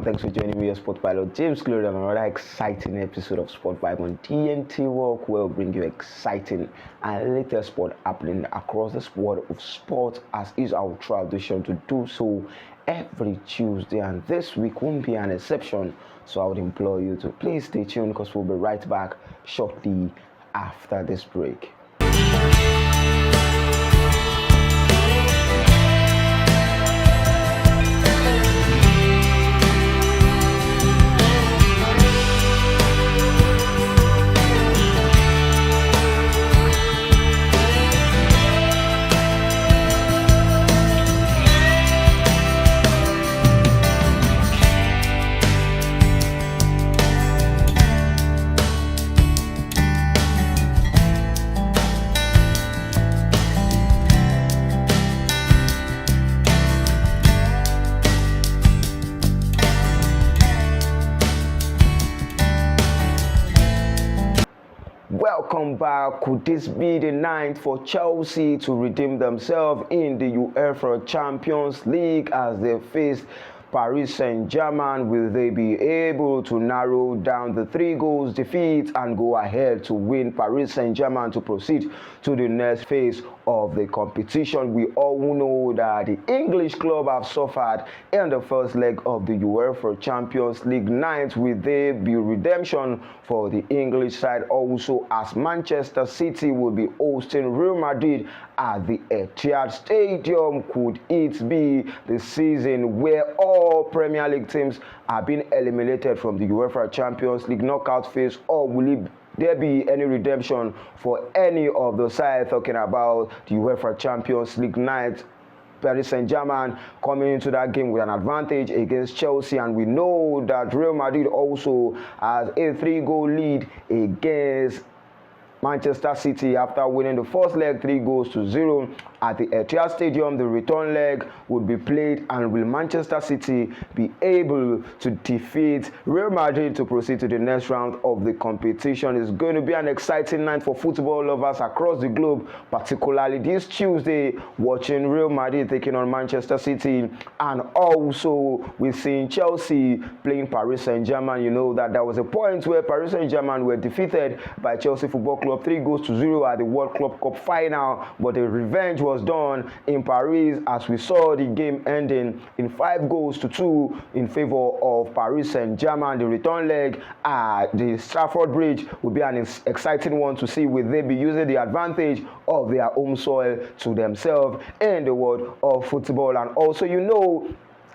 thanks for joining me, your sport pilot James Glory, on another exciting episode of Sport Vibe on DNTWOK, where we'll bring you exciting and latest sport happening across the sport of sport, as is our tradition to do so every Tuesday, and this week won't be an exception. So I would implore you to please stay tuned, because we'll be right back shortly after this break. Welcome back. Could this be the ninth for Chelsea to redeem themselves in the UEFA Champions League as they face Paris Saint-Germain? Will they be able to narrow down the 3-goals defeat and go ahead to win Paris Saint-Germain to proceed to the next phase of the competition? We all know that the English club have suffered in the first leg of the UEFA Champions League night. Will there be redemption for the English side also, as Manchester City will be hosting Real Madrid at the Etihad Stadium? Could it be the season where all Premier League teams are being eliminated from the UEFA Champions League knockout phase, or will there be any redemption for any of the sides? Talking about the UEFA Champions League night, Paris Saint-Germain coming into that game with an advantage against Chelsea, and we know that Real Madrid also has a 3-goal lead against Manchester City after winning the first leg 3-0 at the Etihad Stadium. The return leg would be played, and will Manchester City be able to defeat Real Madrid to proceed to the next round of the competition? It's going to be an exciting night for football lovers across the globe, particularly this Tuesday, watching Real Madrid taking on Manchester City, and also we're seeing Chelsea playing Paris Saint-Germain. You know that there was a point where Paris Saint-Germain were defeated by Chelsea Football Club 3-0 at the World Club Cup final, but the revenge was done in Paris, as we saw the game ending in 5-2 in favor of Paris Saint-Germain. The return leg at the Stamford Bridge will be an exciting one to see. Will they be using the advantage of their home soil to themselves in the world of football? And also, you know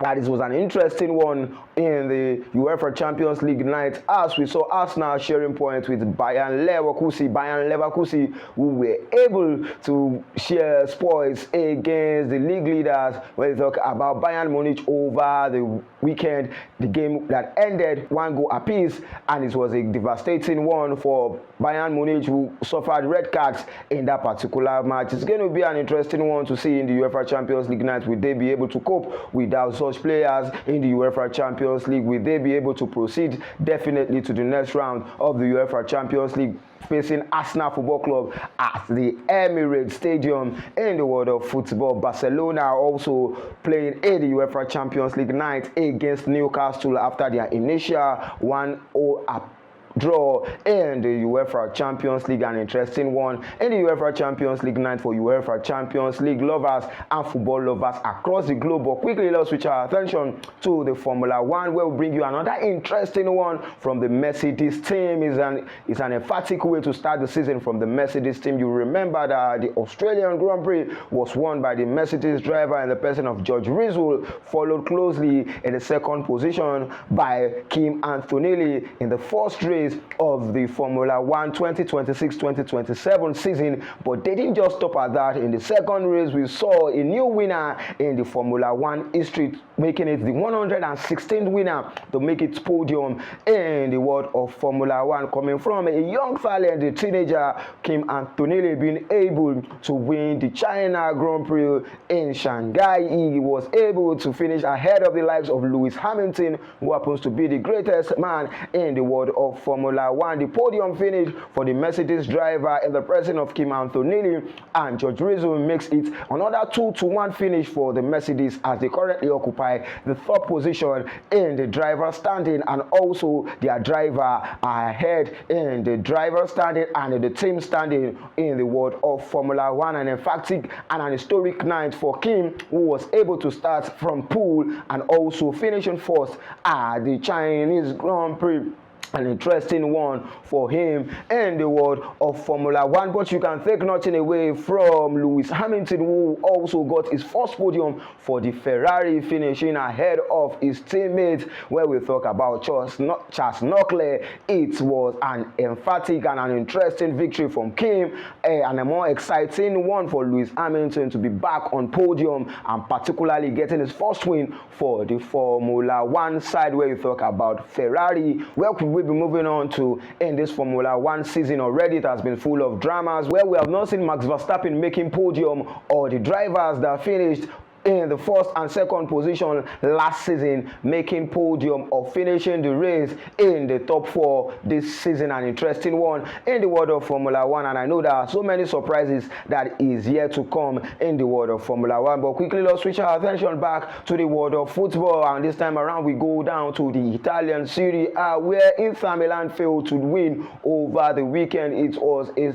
that this was an interesting one in the UEFA Champions League night, as we saw Arsenal sharing points with Bayern Leverkusen, who were able to share spoils against the league leaders. When we talk about Bayern Munich over the weekend, the game that ended 1 goal apiece, and it was a devastating one for Bayern Munich, who suffered red cards in that particular match. It's going to be an interesting one to see in the UEFA Champions League night. Will they be able to cope without such players in the UEFA Champions League? Will they be able to proceed definitely to the next round of the UEFA Champions League, facing Arsenal Football Club at the Emirates Stadium in the world of football? Barcelona also playing in the UEFA Champions League night against Newcastle after their initial 1-0 draw in the UEFA Champions League. An interesting one in the UEFA Champions League night for UEFA Champions League lovers and football lovers across the globe. But quickly, let's switch our attention to the Formula 1, where we bring you another interesting one from the Mercedes team. It's an emphatic way to start the season from the Mercedes team. You remember that the Australian Grand Prix was won by the Mercedes driver in the person of George Russell, followed closely in the second position by Kimi Antonelli in the first race of the Formula 1 2026-2027 season. But they didn't just stop at that. In the second race, we saw a new winner in the Formula 1 history, making it the 116th winner to make its podium in the world of Formula 1, coming from a young talent, the teenager Kimi Antonelli, being able to win the China Grand Prix in Shanghai. He was able to finish ahead of the likes of Lewis Hamilton, who happens to be the greatest man in the world of Formula Formula One. The podium finish for the Mercedes driver in the presence of Kim Antonelli and George Russell makes it another 2-1 finish for the Mercedes, as they currently occupy the third position in the driver standing, and also their driver are ahead in the driver standing and in the team standing in the world of Formula One. And emphatic and an historic night for Kim, who was able to start from pole and also finishing first at the Chinese Grand Prix. An interesting one for him in the world of Formula One. But you can take nothing away from Lewis Hamilton, who also got his first podium for the Ferrari, finishing ahead of his teammates. Where we talk about Charles Leclerc, it was an emphatic and an interesting victory from Kim, and a more exciting one for Lewis Hamilton to be back on podium, and particularly getting his first win for the Formula One side. Where you talk about Ferrari, where could we be moving on to in this Formula One season already? It has been full of dramas, where we have not seen Max Verstappen making podium, or the drivers that finished in the first and second position last season making podium or finishing the race in the top 4 this season. An interesting one in the world of Formula One, and I know there are so many surprises that is yet to come in the world of Formula One. But quickly, let's switch our attention back to the world of football, and this time around we go down to the Italian Serie A, where Inter Milan failed to win over the weekend. It was a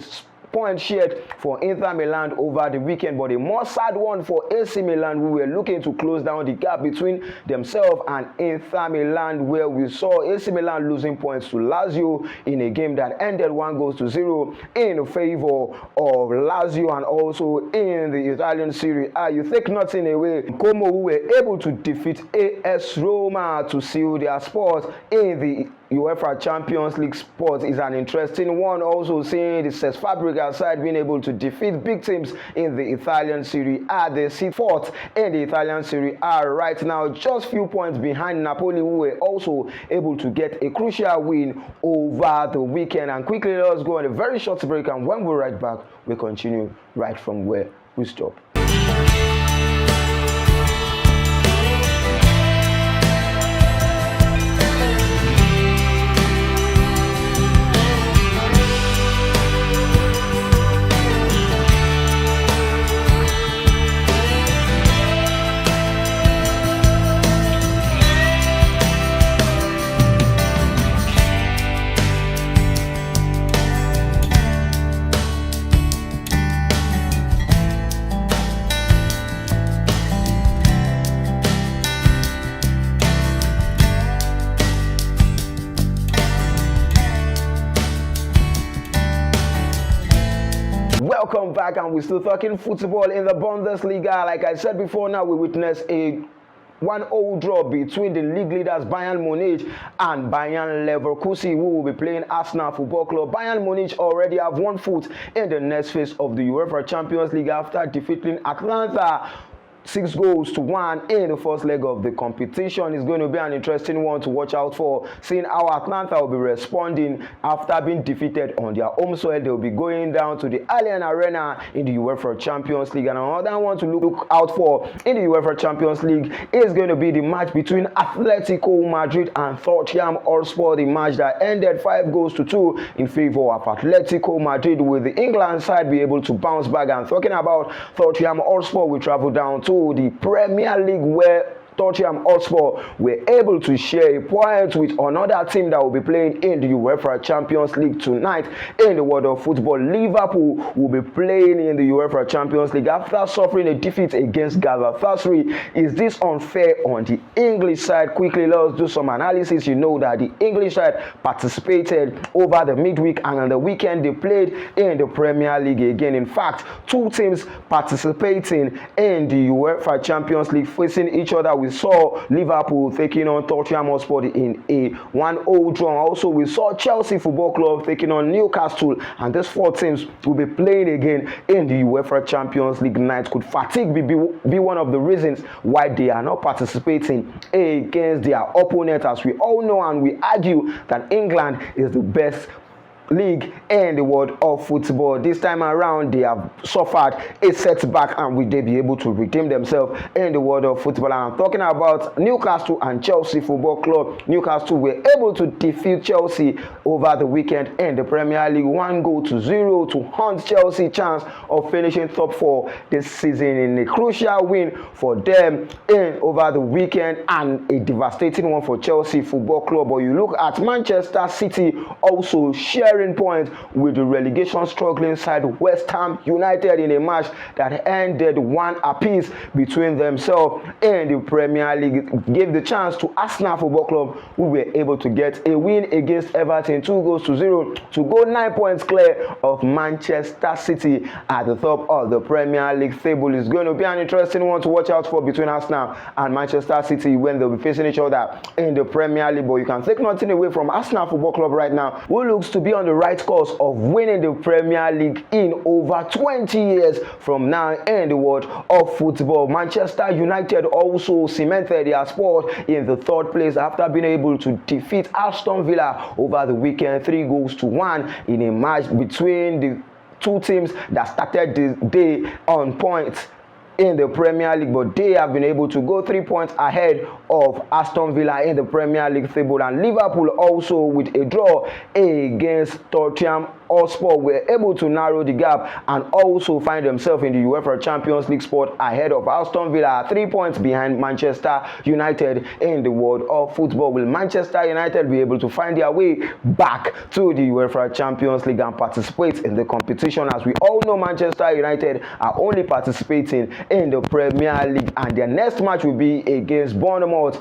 point shared for Inter Milan over the weekend, but a more sad one for AC Milan, who were looking to close down the gap between themselves and Inter Milan, where we saw AC Milan losing points to Lazio in a game that ended 1-0 in favor of Lazio. And also in the Italian Serie A, you take nothing away, Como, who were able to defeat AS Roma to seal their spot in the UEFA Champions League spot is an interesting one. Also seeing the Cesc Fabregas side being able to defeat big teams in the Italian Serie A. They sit fourth in the Italian Serie A right now, just few points behind Napoli, who were also able to get a crucial win over the weekend. And quickly, let's go on a very short break, and when we're right back, we continue right from where we stop. Welcome back, and we're still talking football in the Bundesliga. Like I said before, now we witness a 1-0 draw between the league leaders Bayern Munich and Bayern Leverkusen, who will be playing Arsenal Football Club. Bayern Munich already have one foot in the next phase of the UEFA Champions League after defeating Atlanta 6-1 in the first leg of the competition. Is going to be an interesting one to watch out for, seeing how Atlanta will be responding after being defeated on their home soil. They will be going down to the Allianz Arena in the UEFA Champions League. And another one to look out for in the UEFA Champions League is going to be the match between Atlético Madrid and Tottenham Hotspur, the match that ended 5-2 in favor of Atlético Madrid. Will the England side be able to bounce back? And talking about Tottenham Hotspur, we travel down to the Premier League, where Tottenham Hotspur were able to share a point with another team that will be playing in the UEFA Champions League tonight. In the world of football, Liverpool will be playing in the UEFA Champions League after suffering a defeat against Galatasaray. Is this unfair on the English side? Quickly, let's do some analysis. You know that the English side participated over the midweek, and on the weekend they played in the Premier League again. In fact, two teams participating in the UEFA Champions League facing each other. We saw Liverpool taking on Tottenham Hotspur in a 1-0 draw. Also, we saw Chelsea Football Club taking on Newcastle, and these four teams will be playing again in the UEFA Champions League night. Could fatigue be one of the reasons why they are not participating against their opponent? As we all know and we argue that England is the best league in the world of football. This time around, they have suffered a setback, and will they be able to redeem themselves in the world of football? And I'm talking about Newcastle and Chelsea Football Club. Newcastle were able to defeat Chelsea over the weekend in the Premier League 1-0 to hunt Chelsea chance of finishing top 4 this season in a crucial win for them over the weekend, and a devastating one for Chelsea Football Club. But you look at Manchester City also sharing points with the relegation struggling side West Ham United in a match that ended 1 apiece between themselves in the Premier League. It gave the chance to Arsenal Football Club, who were able to get a win against Everton 2-0 to go 9 points clear of Manchester City at the top of the Premier League table. It's going to be an interesting one to watch out for between Arsenal and Manchester City when they'll be facing each other in the Premier League. But you can take nothing away from Arsenal Football Club right now, who looks to be on the right course of winning the Premier League in over 20 years from now in the world of football. Manchester United also cemented their spot in the 3rd place after being able to defeat Aston Villa over the weekend 3-1 in a match between the two teams that started the day on points in the Premier League, but they have been able to go 3 points ahead of Aston Villa in the Premier League table. And Liverpool also, with a draw against Tottenham Hotspur, were able to narrow the gap and also find themselves in the UEFA Champions League spot ahead of Aston Villa, 3 points behind Manchester United in the world of football. Will Manchester United be able to find their way back to the UEFA Champions League and participate in the competition? As we all know, Manchester United are only participating in the Premier League, and their next match will be against Bournemouth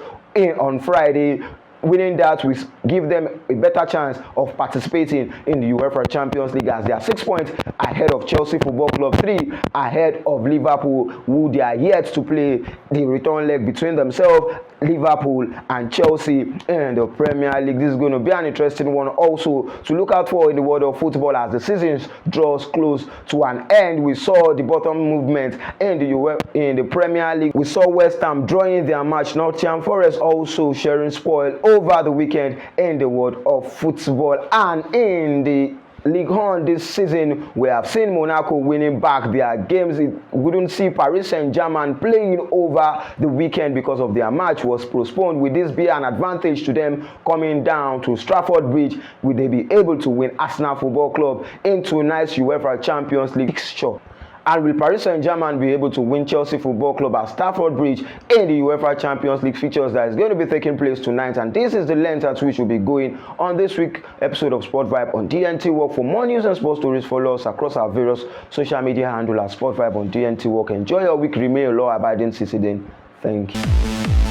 on Friday. Winning that will give them a better chance of participating in the UEFA Champions League, as they are 6 points ahead of Chelsea Football Club, 3 ahead of Liverpool, who they are yet to play the return leg between themselves, Liverpool and Chelsea in the Premier League. This is going to be an interesting one also to look out for in the world of football as the season draws close to an end. We saw the bottom movement in the Premier League. We saw West Ham drawing their match. Nottingham Forest also sharing spoil over the weekend in the world of football. And in the League 1 this season, we have seen Monaco winning back their games. We couldn't see Paris Saint-Germain playing over the weekend because of their match was postponed. Will this be an advantage to them coming down to Stamford Bridge? Will they be able to win Arsenal Football Club in tonight's UEFA Champions League fixture? And will Paris Saint-Germain be able to win Chelsea Football Club at Stamford Bridge in the UEFA Champions League fixtures that is going to be taking place tonight? And this is the length at which we'll be going on this week's episode of Sport Vibe on DNTWOK. For more news and sports stories, follow us across our various social media handles at Sport Vibe on DNTWOK. Enjoy your week. Remain a law-abiding citizen. Thank you.